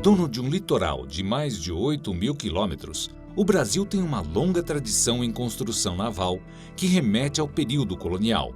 Dono de um litoral de mais de 8.000 quilômetros, o Brasil tem uma longa tradição em construção naval que remete ao período colonial.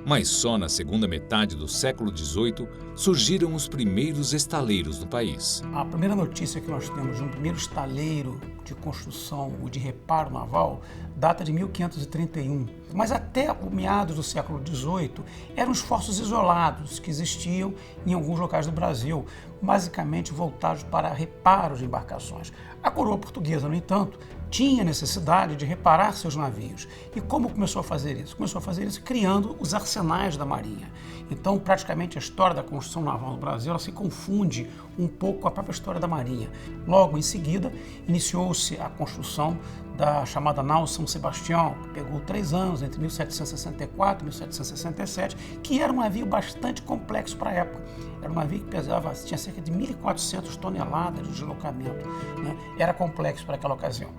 Mas só na segunda metade do século XVIII surgiram os primeiros estaleiros no país. A primeira notícia que nós temos de um primeiro estaleiro de construção ou de reparo naval data de 1531. Mas até o meados do século XVIII eram esforços isolados que existiam em alguns locais do Brasil, basicamente voltados para reparos de embarcações. A coroa portuguesa, no entanto, tinha necessidade de reparar seus navios. E como começou a fazer isso? Começou a fazer isso criando os arsenais da Marinha. Então, praticamente, a história da construção naval no Brasil ela se confunde um pouco com a própria história da Marinha. Logo em seguida, iniciou-se a construção da chamada nau São Sebastião, que pegou 3 anos, entre 1764 e 1767, que era um navio bastante complexo para a época. Era um navio que tinha cerca de 1.400 toneladas de deslocamento, né? Era complexo para aquela ocasião.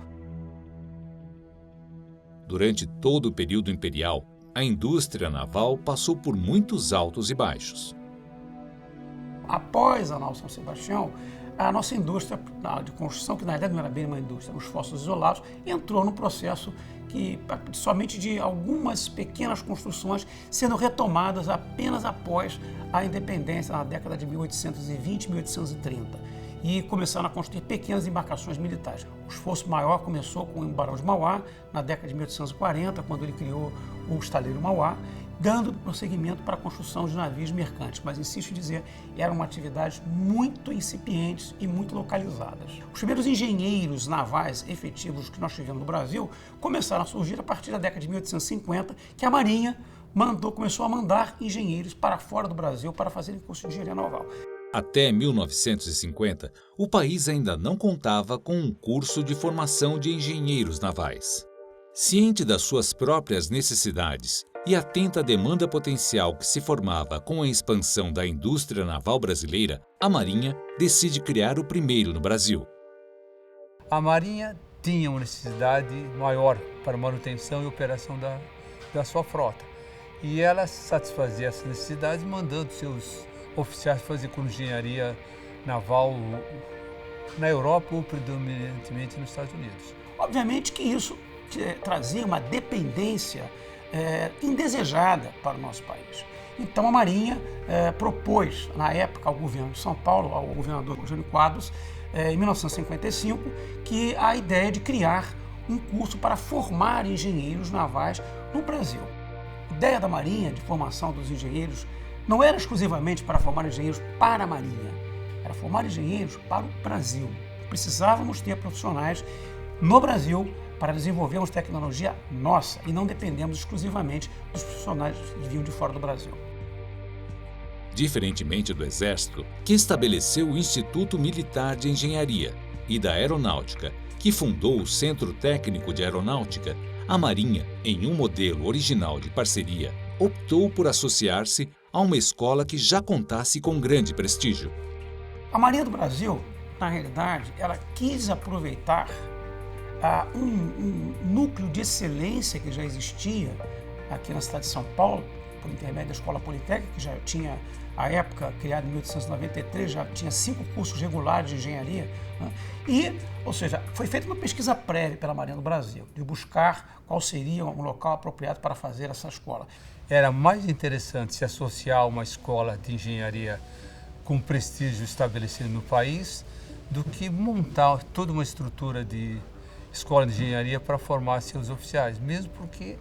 Durante todo o período imperial, a indústria naval passou por muitos altos e baixos. Após a nau São Sebastião, a nossa indústria de construção, que na verdade não era bem uma indústria, eram os esforços isolados, entrou num processo que somente de algumas pequenas construções sendo retomadas apenas após a independência na década de 1820 e 1830. E começaram a construir pequenas embarcações militares. O esforço maior começou com o Barão de Mauá, na década de 1840, quando ele criou o estaleiro Mauá, dando prosseguimento para a construção de navios mercantes. Mas, insisto em dizer, eram atividades muito incipientes e muito localizadas. Os primeiros engenheiros navais efetivos que nós tivemos no Brasil começaram a surgir a partir da década de 1850, que a Marinha começou a mandar engenheiros para fora do Brasil para fazerem curso de engenharia naval. Até 1950, o país ainda não contava com um curso de formação de engenheiros navais. Ciente das suas próprias necessidades e atenta à demanda potencial que se formava com a expansão da indústria naval brasileira, a Marinha decide criar o primeiro no Brasil. A Marinha tinha uma necessidade maior para manutenção e operação da sua frota. E ela satisfazia essas necessidades mandando seus oficiais fazer com engenharia naval na Europa ou predominantemente nos Estados Unidos. Obviamente que isso trazia uma dependência indesejada para o nosso país. Então a Marinha propôs, na época, ao governo de São Paulo, ao governador Jânio Quadros, em 1955, que a ideia de criar um curso para formar engenheiros navais no Brasil. A ideia da Marinha, de formação dos engenheiros, não era exclusivamente para formar engenheiros para a Marinha, era formar engenheiros para o Brasil. Precisávamos ter profissionais no Brasil para desenvolvermos tecnologia nossa e não dependemos exclusivamente dos profissionais que vinham de fora do Brasil. Diferentemente do Exército, que estabeleceu o Instituto Militar de Engenharia, e da Aeronáutica, que fundou o Centro Técnico de Aeronáutica, a Marinha, em um modelo original de parceria, optou por associar-se a uma escola que já contasse com grande prestígio. A Marinha do Brasil, na realidade, ela quis aproveitar um núcleo de excelência que já existia aqui na cidade de São Paulo, por intermédio da Escola Politécnica, que já tinha, à época, criada em 1893, já tinha 5 cursos regulares de engenharia, né? Ou seja, foi feita uma pesquisa prévia pela Marinha do Brasil, de buscar qual seria um local apropriado para fazer essa escola. Era mais interessante se associar a uma escola de engenharia com prestígio estabelecido no país do que montar toda uma estrutura de escola de engenharia para formar seus oficiais, mesmo porque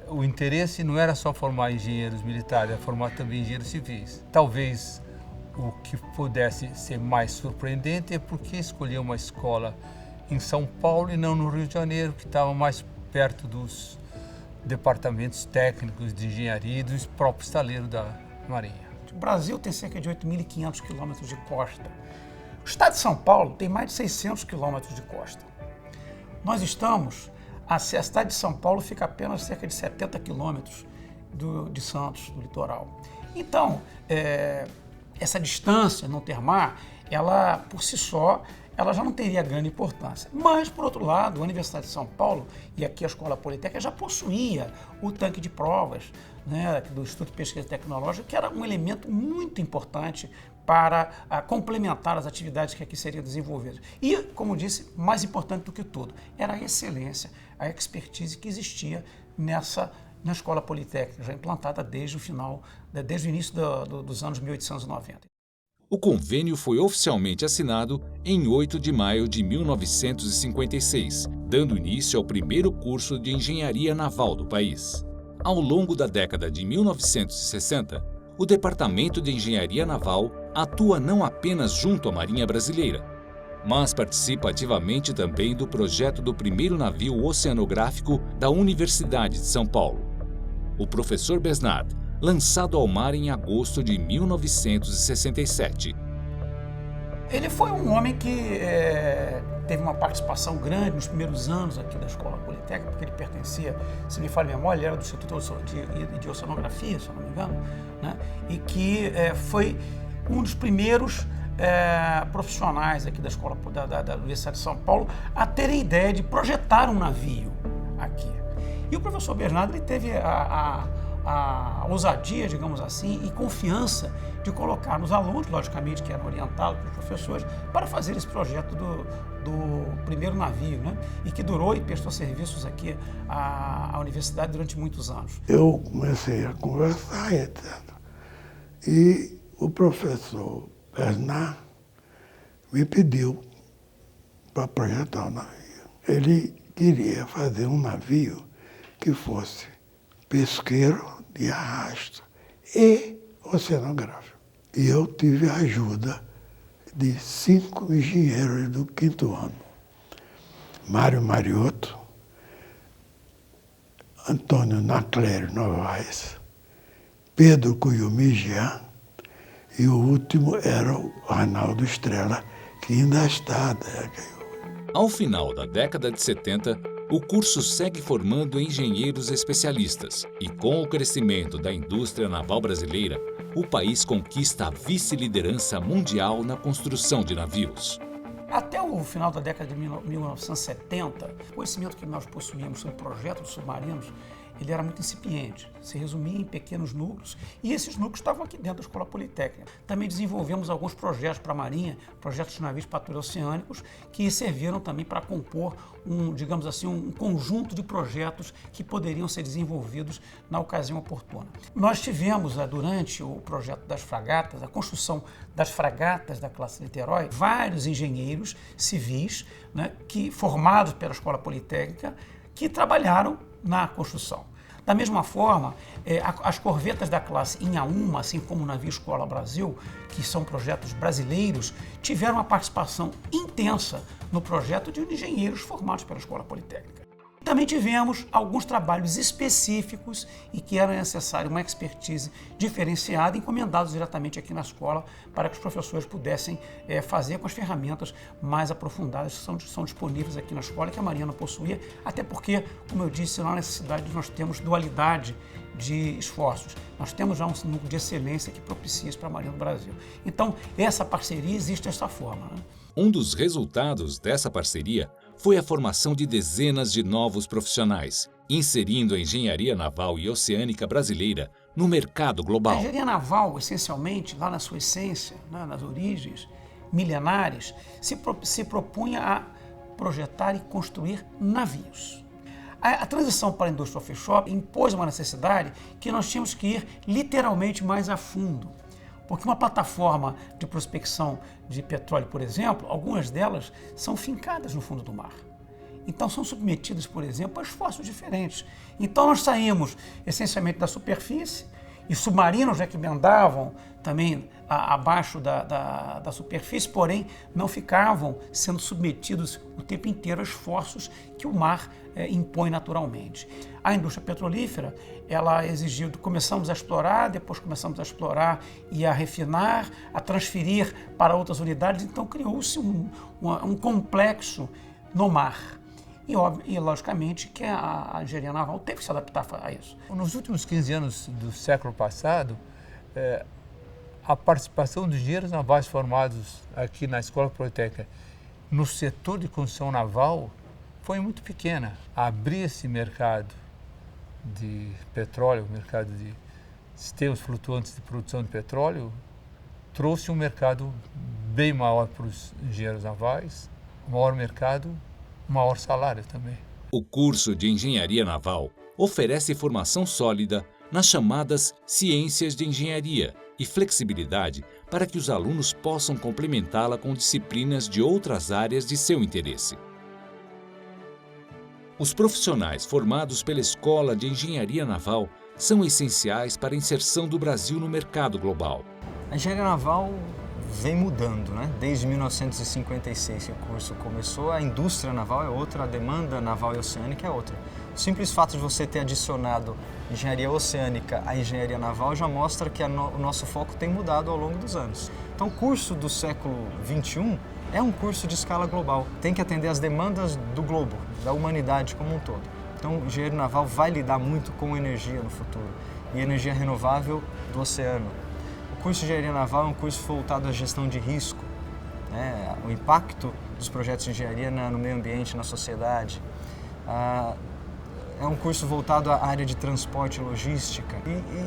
o interesse não era só formar engenheiros militares, era formar também engenheiros civis. Talvez o que pudesse ser mais surpreendente é porque escolher uma escola em São Paulo e não no Rio de Janeiro, que estava mais perto dos departamentos técnicos de engenharia e dos próprios estaleiros da Marinha. O Brasil tem cerca de 8.500 quilômetros de costa. O estado de São Paulo tem mais de 600 quilômetros de costa. A cidade de São Paulo fica apenas cerca de 70 quilômetros de Santos, do litoral. Então, essa distância, não ter mar, ela, por si só, ela já não teria grande importância. Mas, por outro lado, a Universidade de São Paulo, e aqui a Escola Politécnica, já possuía o tanque de provas, né, do Instituto de Pesquisa Tecnológica, que era um elemento muito importante para complementar as atividades que aqui seriam desenvolvidas. E, como disse, mais importante do que tudo, era a excelência, a expertise que existia na Escola Politécnica, já implantada desde o início dos anos 1890. O convênio foi oficialmente assinado em 8 de maio de 1956, dando início ao primeiro curso de engenharia naval do país. Ao longo da década de 1960, o Departamento de Engenharia Naval atua não apenas junto à Marinha Brasileira, mas participa ativamente também do projeto do primeiro navio oceanográfico da Universidade de São Paulo, o Professor Besnard, lançado ao mar em agosto de 1967. Ele foi um homem que teve uma participação grande nos primeiros anos aqui da Escola Politécnica, porque ele pertencia, se me falha a memória, ele era do Instituto de Oceanografia, se eu não me engano, né? E que foi um dos primeiros profissionais aqui da Escola da Universidade de São Paulo a terem ideia de projetar um navio aqui. E o professor Bernardo, ele teve a ousadia, digamos assim, e confiança de colocar nos alunos, logicamente que eram orientados pelos professores, para fazer esse projeto do primeiro navio, né? E que durou e prestou serviços aqui à universidade durante muitos anos. Eu comecei a conversar, etc. E o professor Bernard me pediu para projetar o navio. Ele queria fazer um navio que fosse pesqueiro de arrasto e oceanográfico. E eu tive a ajuda de 5 engenheiros do 5º ano. Mário Mariotto, Antônio Naclério Novaes, Pedro Cuyumigian e o último era o Arnaldo Estrela, que ainda está. Ao final da década de 70, o curso segue formando engenheiros especialistas e, com o crescimento da indústria naval brasileira, o país conquista a vice-liderança mundial na construção de navios. Até o final da década de 1970, o conhecimento que nós possuíamos sobre projetos submarinos, ele era muito incipiente, se resumia em pequenos núcleos, e esses núcleos estavam aqui dentro da Escola Politécnica. Também desenvolvemos alguns projetos para a Marinha, projetos de navios patrulha-oceânicos, que serviram também para compor digamos assim, um conjunto de projetos que poderiam ser desenvolvidos na ocasião oportuna. Nós tivemos, durante o projeto das fragatas, a construção das fragatas da classe Niterói, vários engenheiros civis, né, formados pela Escola Politécnica, que trabalharam na construção. Da mesma forma, as corvetas da classe Inhaúma, assim como o navio Escola Brasil, que são projetos brasileiros, tiveram uma participação intensa no projeto de engenheiros formados pela Escola Politécnica. Também tivemos alguns trabalhos específicos e que era necessário uma expertise diferenciada, encomendados diretamente aqui na escola, para que os professores pudessem fazer com as ferramentas mais aprofundadas que são disponíveis aqui na escola e que a Marinha não possuía, até porque, como eu disse, não há necessidade de nós termos dualidade de esforços. Nós temos já um núcleo de excelência que propicia isso para a Marinha do Brasil. Então, essa parceria existe dessa forma, né? Um dos resultados dessa parceria foi a formação de dezenas de novos profissionais, inserindo a engenharia naval e oceânica brasileira no mercado global. A engenharia naval, essencialmente, lá na sua essência, né, nas origens milenares, se propunha a projetar e construir navios. A transição para a indústria offshore impôs uma necessidade que nós tínhamos que ir literalmente mais a fundo. Porque uma plataforma de prospecção de petróleo, por exemplo, algumas delas são fincadas no fundo do mar. Então são submetidas, por exemplo, a esforços diferentes. Então nós saímos essencialmente da superfície e submarinos que andavam também abaixo da superfície, porém não ficavam sendo submetidos o tempo inteiro a esforços que o mar impõe naturalmente. A indústria petrolífera, ela exigiu, começamos a explorar, depois começamos a explorar e a refinar, a transferir para outras unidades, então criou-se um complexo no mar. E, logicamente, que a engenharia naval teve que se adaptar a isso. Nos últimos 15 anos do século passado, a participação dos engenheiros navais formados aqui na Escola Politécnica no setor de construção naval foi muito pequena. Abrir esse mercado de petróleo, o mercado de sistemas flutuantes de produção de petróleo, trouxe um mercado bem maior para os engenheiros navais, maior mercado, maior salário também. O curso de Engenharia Naval oferece formação sólida nas chamadas ciências de engenharia e flexibilidade para que os alunos possam complementá-la com disciplinas de outras áreas de seu interesse. Os profissionais formados pela Escola de Engenharia Naval são essenciais para a inserção do Brasil no mercado global. A engenharia naval vem mudando, né? Desde 1956 que o curso começou, a indústria naval é outra, a demanda naval e oceânica é outra. O simples fato de você ter adicionado engenharia oceânica à engenharia naval já mostra que o nosso foco tem mudado ao longo dos anos. Então o curso do século XXI é um curso de escala global, tem que atender às demandas do globo, da humanidade como um todo. Então o engenheiro naval vai lidar muito com energia no futuro e energia renovável do oceano. O curso de engenharia naval é um curso voltado à gestão de risco, né? O impacto dos projetos de engenharia no meio ambiente, na sociedade. É um curso voltado à área de transporte e logística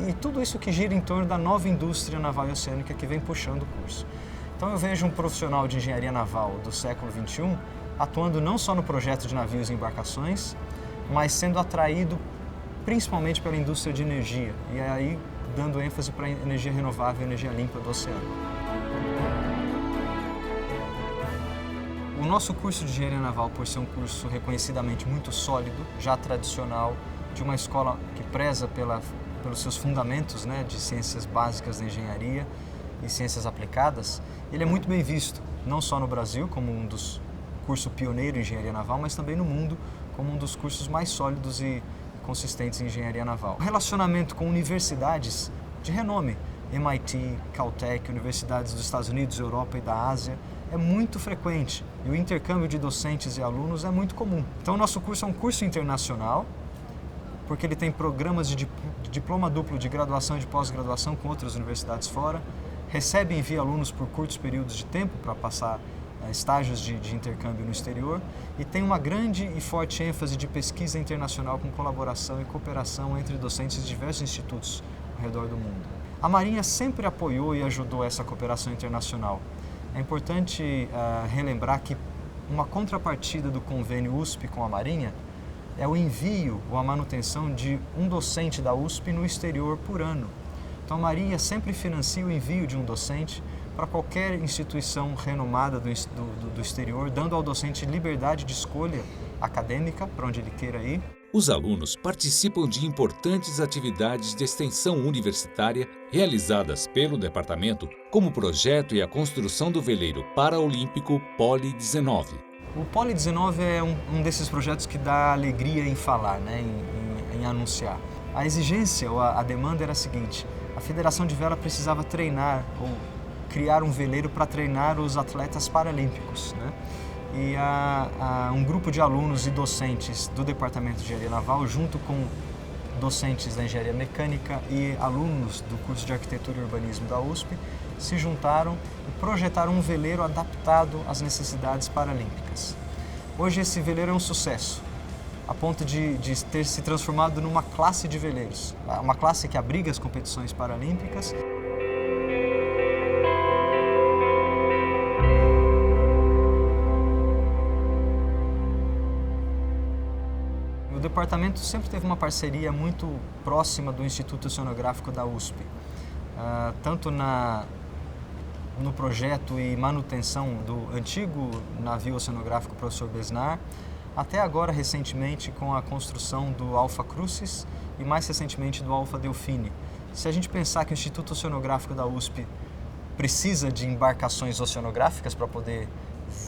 e tudo isso que gira em torno da nova indústria naval e oceânica que vem puxando o curso. Então eu vejo um profissional de engenharia naval do século XXI atuando não só no projeto de navios e embarcações, mas sendo atraído principalmente pela indústria de energia e aí dando ênfase para a energia renovável e energia limpa do oceano. O nosso curso de engenharia naval, por ser um curso reconhecidamente muito sólido, já tradicional, de uma escola que preza pelos seus fundamentos, né, de ciências básicas da engenharia e ciências aplicadas, ele é muito bem visto, não só no Brasil, como um dos cursos pioneiros em engenharia naval, mas também no mundo, como um dos cursos mais sólidos e consistentes em engenharia naval. O relacionamento com universidades de renome, MIT, Caltech, universidades dos Estados Unidos, Europa e da Ásia, é muito frequente e o intercâmbio de docentes e alunos é muito comum. Então o nosso curso é um curso internacional, porque ele tem programas de diploma duplo de graduação e de pós-graduação com outras universidades fora, recebe e envia alunos por curtos períodos de tempo para passar estágios de intercâmbio no exterior e tem uma grande e forte ênfase de pesquisa internacional com colaboração e cooperação entre docentes de diversos institutos ao redor do mundo. A Marinha sempre apoiou e ajudou essa cooperação internacional. É importante relembrar que uma contrapartida do convênio USP com a Marinha é o envio ou a manutenção de um docente da USP no exterior por ano. Então a Marinha sempre financia o envio de um docente para qualquer instituição renomada do exterior, dando ao docente liberdade de escolha acadêmica para onde ele queira ir. Os alunos participam de importantes atividades de extensão universitária realizadas pelo departamento, como o projeto e a construção do veleiro paraolímpico Poli 19. O Poli 19 é um desses projetos que dá alegria em falar, né, em anunciar. A exigência ou a demanda era a seguinte: a Federação de Vela precisava treinar ou criar um veleiro para treinar os atletas paralímpicos, né? E um grupo de alunos e docentes do Departamento de Engenharia Naval, junto com docentes da Engenharia Mecânica e alunos do curso de Arquitetura e Urbanismo da USP, se juntaram e projetaram um veleiro adaptado às necessidades paralímpicas. Hoje esse veleiro é um sucesso, a ponto de ter se transformado numa classe de veleiros, uma classe que abriga as competições paralímpicas. O departamento sempre teve uma parceria muito próxima do Instituto Oceanográfico da USP, tanto no projeto e manutenção do antigo navio oceanográfico Professor Besnar, até agora recentemente com a construção do Alfa Crucis e mais recentemente do Alfa Delfine. Se a gente pensar que o Instituto Oceanográfico da USP precisa de embarcações oceanográficas para poder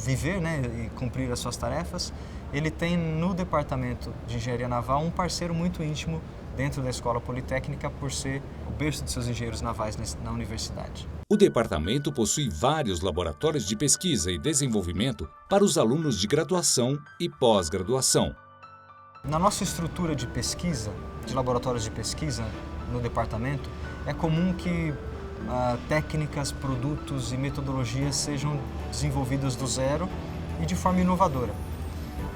viver, né, e cumprir as suas tarefas, ele tem no Departamento de Engenharia Naval um parceiro muito íntimo dentro da Escola Politécnica por ser o berço de seus engenheiros navais na universidade. O departamento possui vários laboratórios de pesquisa e desenvolvimento para os alunos de graduação e pós-graduação. Na nossa estrutura de pesquisa, de laboratórios de pesquisa no departamento, é comum que técnicas, produtos e metodologias sejam desenvolvidas do zero e de forma inovadora.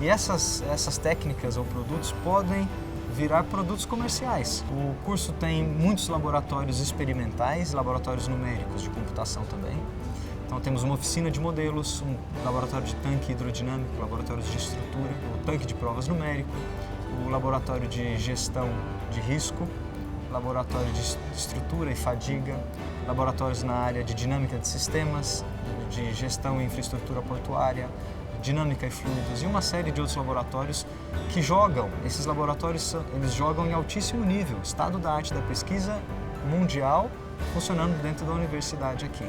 E essas técnicas ou produtos podem virar produtos comerciais. O curso tem muitos laboratórios experimentais, laboratórios numéricos de computação também. Então temos uma oficina de modelos, um laboratório de tanque hidrodinâmico, laboratórios de estrutura, o tanque de provas numérico, o laboratório de gestão de risco, laboratório de estrutura e fadiga, laboratórios na área de dinâmica de sistemas, de gestão e infraestrutura portuária, dinâmica e fluidos e uma série de outros laboratórios que esses laboratórios eles jogam em altíssimo nível, estado da arte da pesquisa mundial, funcionando dentro da universidade aqui.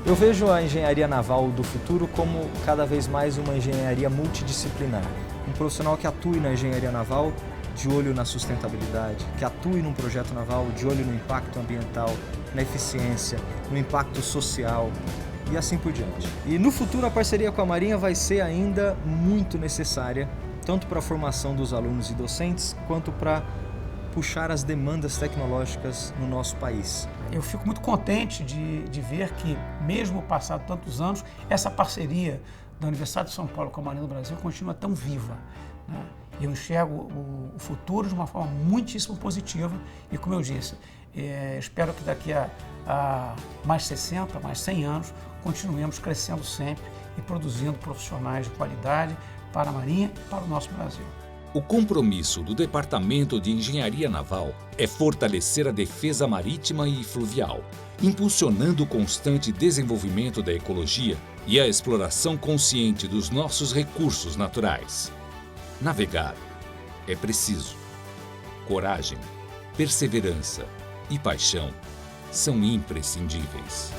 Eu vejo a engenharia naval do futuro como cada vez mais uma engenharia multidisciplinar. Um profissional que atue na engenharia naval de olho na sustentabilidade, que atue num projeto naval de olho no impacto ambiental, na eficiência, no impacto social e assim por diante. E no futuro a parceria com a Marinha vai ser ainda muito necessária, tanto para a formação dos alunos e docentes, quanto para puxar as demandas tecnológicas no nosso país. Eu fico muito contente de ver que, mesmo passado tantos anos, essa parceria da Universidade de São Paulo com a Marinha do Brasil continua tão viva, né? Eu enxergo o futuro de uma forma muitíssimo positiva e, como eu disse, espero que daqui a mais 60, mais 100 anos, continuemos crescendo sempre e produzindo profissionais de qualidade para a Marinha e para o nosso Brasil. O compromisso do Departamento de Engenharia Naval é fortalecer a defesa marítima e fluvial, impulsionando o constante desenvolvimento da ecologia e a exploração consciente dos nossos recursos naturais. Navegar é preciso. Coragem, perseverança e paixão são imprescindíveis.